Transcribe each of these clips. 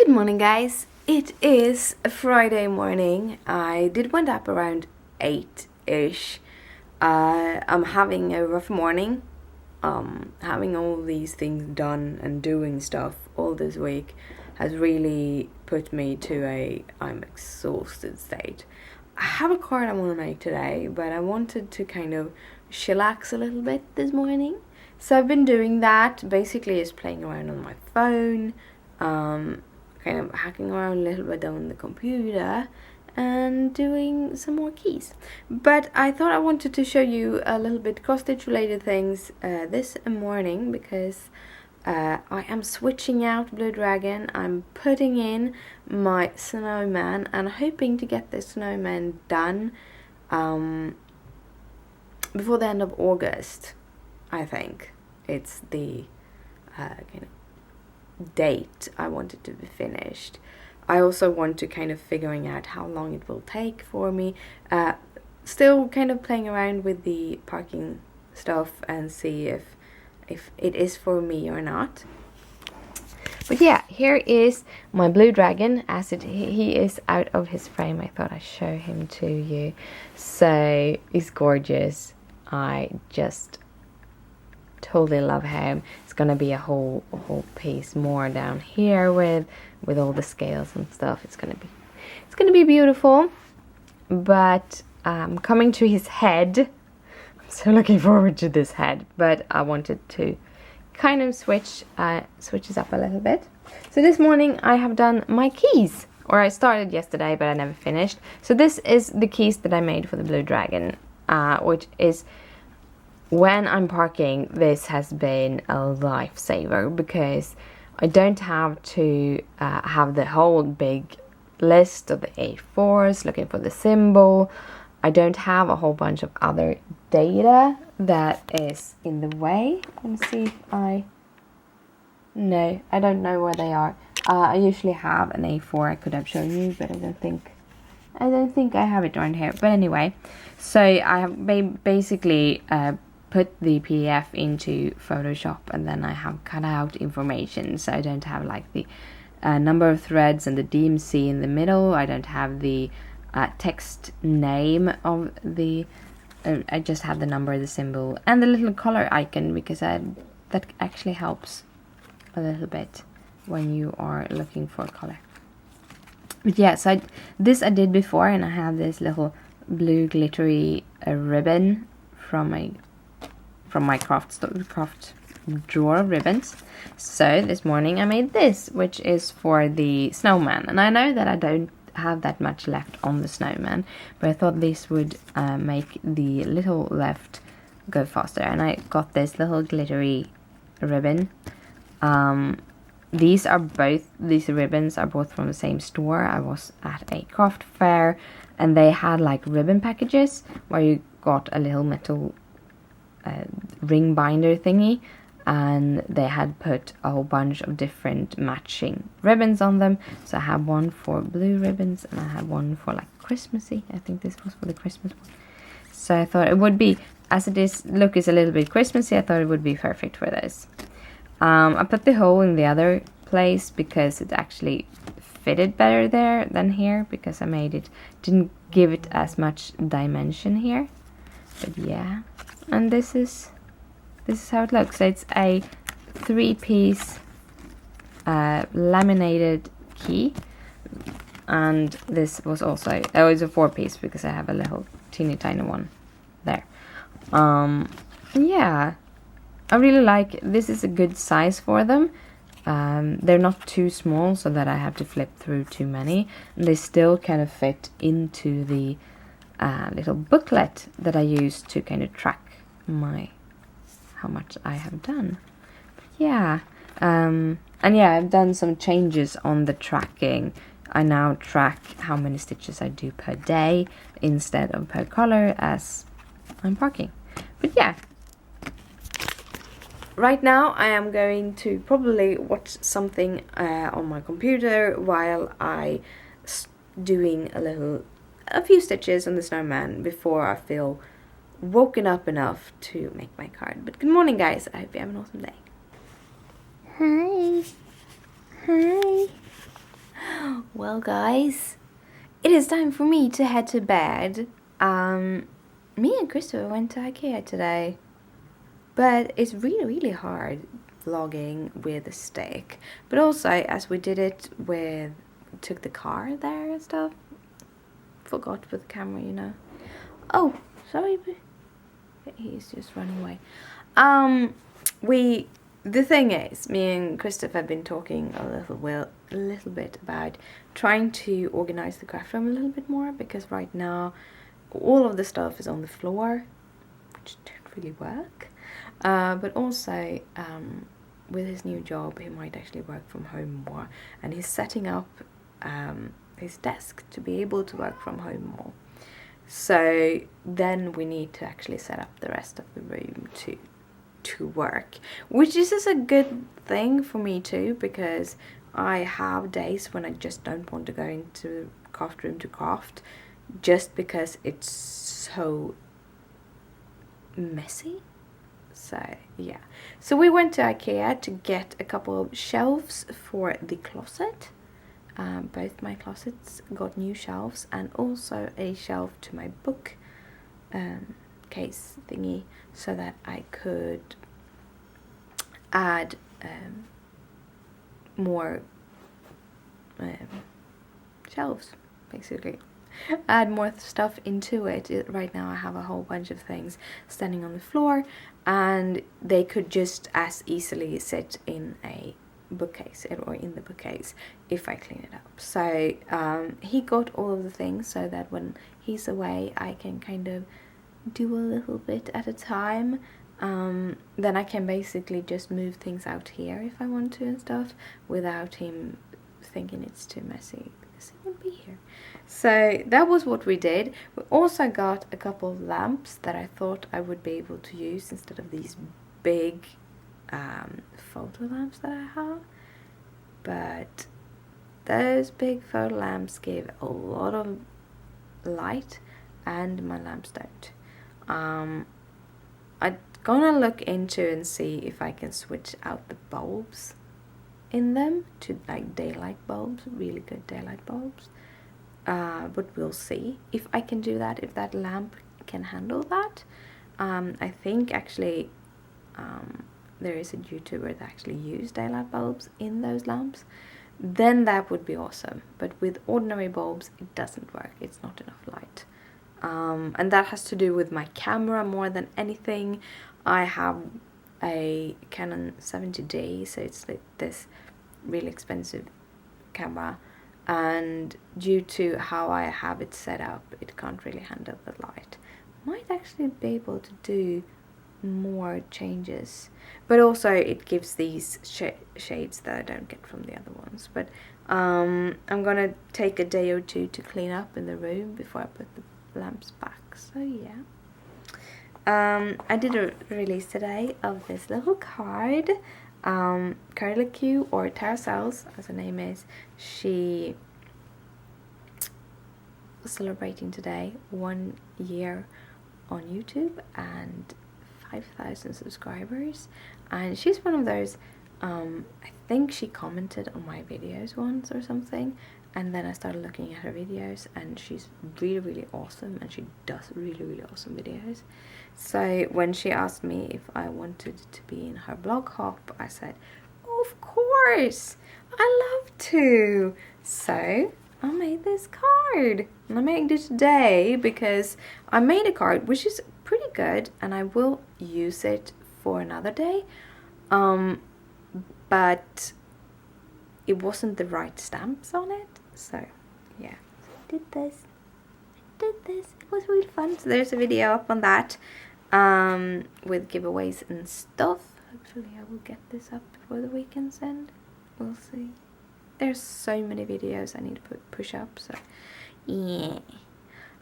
Good morning, guys. It is a Friday morning. I did went up around 8-ish. I'm having a rough morning. Having all these things done and doing stuff all this week has really put me to I'm exhausted state. I have a card I want to make today, but I wanted to kind of chillax a little bit this morning. So I've been doing that. Basically, is playing around on my phone, kind of hacking around a little bit on the computer, and doing some more keys. But I thought I wanted to show you a little bit cross-stitch related things this morning, because I am switching out Blue Dragon. I'm putting in my snowman and hoping to get the snowman done before the end of August. I think it's the kind of date I want it to be finished. I also want to kind of figuring out how long it will take for me. Still kind of playing around with the parking stuff and see if it is for me or not. But yeah, here is my Blue Dragon as he is out of his frame. I thought I'd show him to you. So he's gorgeous. I just totally love him. It's gonna be a whole piece more down here with all the scales and stuff. It's gonna be beautiful. But coming to his head, I'm so looking forward to this head. But I wanted to kind of switches up a little bit. So this morning I have done my keys, or I started yesterday but I never finished. So this is the keys that I made for the Blue Dragon, which is, when I'm parking, this has been a lifesaver, because I don't have to have the whole big list of the A4s looking for the symbol. I don't have a whole bunch of other data that is in the way. Let me see if no, I don't know where they are. I usually have an A4 I could have shown you, but I don't think I have it around here. But anyway, so I have basically put the PDF into Photoshop, and then I have cut out information, so I don't have like the number of threads and the DMC in the middle. I don't have the text name of the I just have the number, the symbol, and the little color icon, because that actually helps a little bit when you are looking for color. But yeah, so this I did before, and I have this little blue glittery ribbon from my craft drawer of ribbons. So this morning I made this, which is for the snowman, and I know that I don't have that much left on the snowman, but I thought this would make the little left go faster, and I got this little glittery ribbon. These ribbons are both from the same store. I was at a craft fair, and they had like ribbon packages where you got a little metal ring binder thingy, and they had put a whole bunch of different matching ribbons on them. So I have one for blue ribbons, and I have one for like Christmassy. I think this was for the Christmas one. So I thought it would be, as it is, look is a little bit Christmassy, I thought it would be perfect for this. I put the hole in the other place because it actually fitted better there than here, because I didn't give it as much dimension here. But yeah, and this is how it looks. So it's a 3-piece laminated key, and this was also, it's a 4-piece because I have a little teeny tiny one there. Yeah, I really like, this is a good size for them. They're not too small so that I have to flip through too many, and they still kind of fit into the little booklet that I use to kind of track how much I have done. But yeah, and yeah, I've done some changes on the tracking. I now track how many stitches I do per day instead of per color as I'm parking. But yeah, right now I am going to probably watch something on my computer while I doing a few stitches on the snowman before I feel woken up enough to make my card. But good morning, guys. I hope you have an awesome day. Hi. Well, guys, it is time for me to head to bed. Me and Christopher went to IKEA today, but it's really hard vlogging with a stick. But also, as we did it with, took the car there and stuff, forgot with the camera, you know. Oh, sorry, he's just running away. The thing is, me and Christopher have been talking a little bit about trying to organize the craft room a little bit more, because right now all of the stuff is on the floor, which don't really work. But also, with his new job, he might actually work from home more, and he's setting up his desk to be able to work from home more. So then we need to actually set up the rest of the room to work, which is a good thing for me too, because I have days when I just don't want to go into craft room to craft, just because it's so messy. So yeah, so we went to IKEA to get a couple of shelves for the closet. Both my closets got new shelves, and also a shelf to my book case thingy, so that I could add more shelves, basically. Add more stuff into it. Right now I have a whole bunch of things standing on the floor, and they could just as easily sit in a bookcase or in the bookcase if I clean it up. So he got all of the things so that when he's away I can kind of do a little bit at a time. Then I can basically just move things out here if I want to and stuff, without him thinking it's too messy, because he won't be here. So that was what we did. We also got a couple of lamps that I thought I would be able to use instead of these big photo lamps that I have, but those big photo lamps give a lot of light and my lamps don't. I'm gonna look into and see if I can switch out the bulbs in them to like daylight bulbs, really good daylight bulbs, but we'll see if I can do that, if that lamp can handle that. I think actually there is a YouTuber that actually used daylight bulbs in those lamps. Then that would be awesome, but with ordinary bulbs it doesn't work. It's not enough light, and that has to do with my camera more than anything. I have a Canon 70D, so it's like this really expensive camera, and due to how I have it set up, it can't really handle the light. Might actually be able to do more changes, but also it gives these shades that I don't get from the other ones. But I'm gonna take a day or two to clean up in the room before I put the lamps back. So yeah, I did a release today of this little card. Carla Q, or Terracells as her name is, she was celebrating today 1 year on YouTube and 5,000 subscribers, and she's one of those, I think she commented on my videos once or something, and then I started looking at her videos, and she's really awesome, and she does really awesome videos. So when she asked me if I wanted to be in her blog hop, I said, of course, I love to. So I made this card, and I made it today because I made a card which is pretty good, and I will use it for another day, but it wasn't the right stamps on it. So yeah, I did this. It was really fun. So there's a video up on that, with giveaways and stuff. Hopefully I will get this up before the weekend's end. We'll see. There's so many videos I need to push up, so yeah.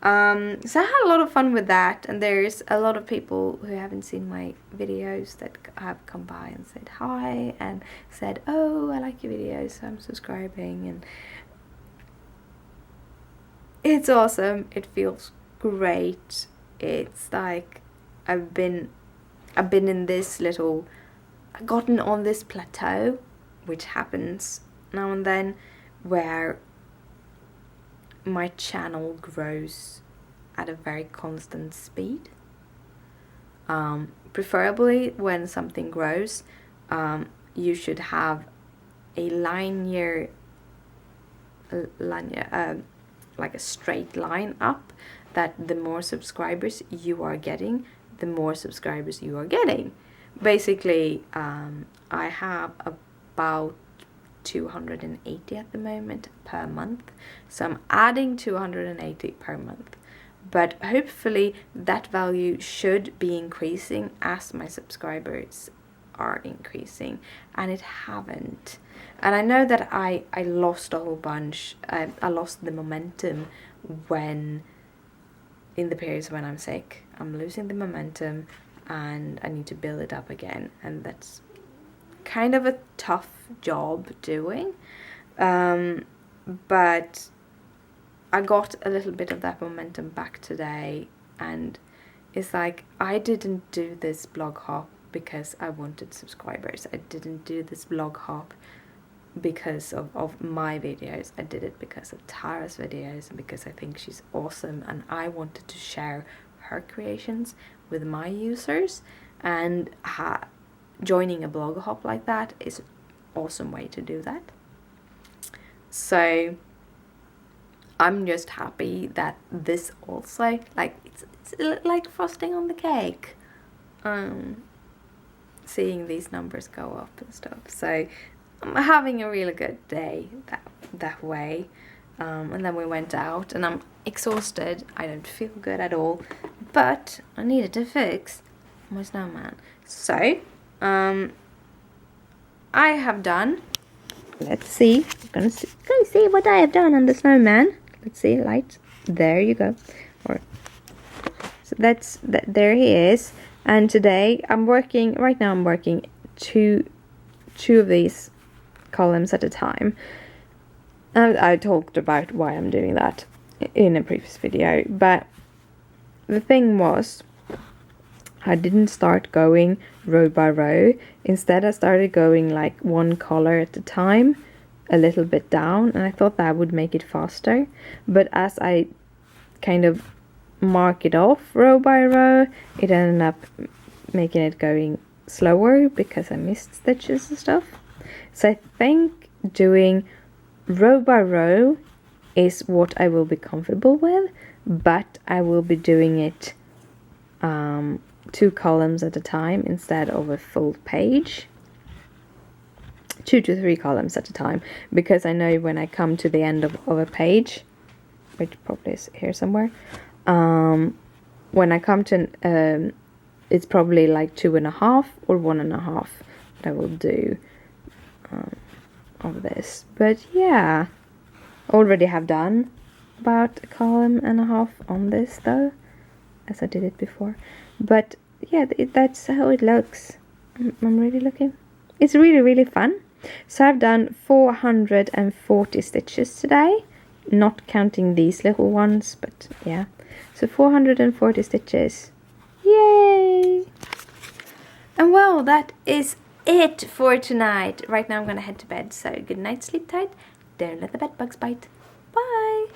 So I had a lot of fun with that, and there's a lot of people who haven't seen my videos that have come by and said hi and said, oh, I like your videos, so I'm subscribing, and it's awesome. It feels great. It's like I've been in this little, gotten on this plateau, which happens now and then, where my channel grows at a very constant speed. Preferably when something grows, you should have a linear, like a straight line up, that the more subscribers you are getting, the more subscribers you are getting. Basically, I have about 280 at the moment per month, so I'm adding 280 per month, but hopefully that value should be increasing as my subscribers are increasing, and it haven't. And I know that I lost a whole bunch. I lost the momentum when, in the periods when I'm sick, I'm losing the momentum and I need to build it up again, and that's kind of a tough job doing. But I got a little bit of that momentum back today, and it's like, I didn't do this blog hop because I wanted subscribers. I didn't do this blog hop because of my videos. I did it because of Tara's videos, and because I think she's awesome, and I wanted to share her creations with my users, and joining a blog hop like that is an awesome way to do that. So I'm just happy that this also, like, it's like frosting on the cake, seeing these numbers go up and stuff. So I'm having a really good day that way. And then we went out, and I'm exhausted. I don't feel good at all, but I needed to fix my snowman. So I have done, let's see, gonna see what I have done on the snowman. Let's see, light, there you go. So there he is. And today I'm working two of these columns at a time. And I talked about why I'm doing that in a previous video, but the thing was, I didn't start going row by row. Instead, I started going like one color at a time, a little bit down, and I thought that would make it faster. But as I kind of mark it off row by row, it ended up making it going slower because I missed stitches and stuff. So I think doing row by row is what I will be comfortable with, but I will be doing it 2 columns at a time instead of a full page. 2 to 3 columns at a time, because I know when I come to the end of a page, which probably is here somewhere, when I come to it's probably like 2.5 or 1.5 that I will do of this. But yeah, already have done about 1.5 columns on this though, as I did it before. But yeah, that's how it looks. I'm really looking. It's really, really fun. So I've done 440 stitches today, not counting these little ones, but yeah. So 440 stitches. Yay! And well, that is it for tonight. Right now I'm gonna head to bed, so good night, sleep tight. Don't let the bed bugs bite.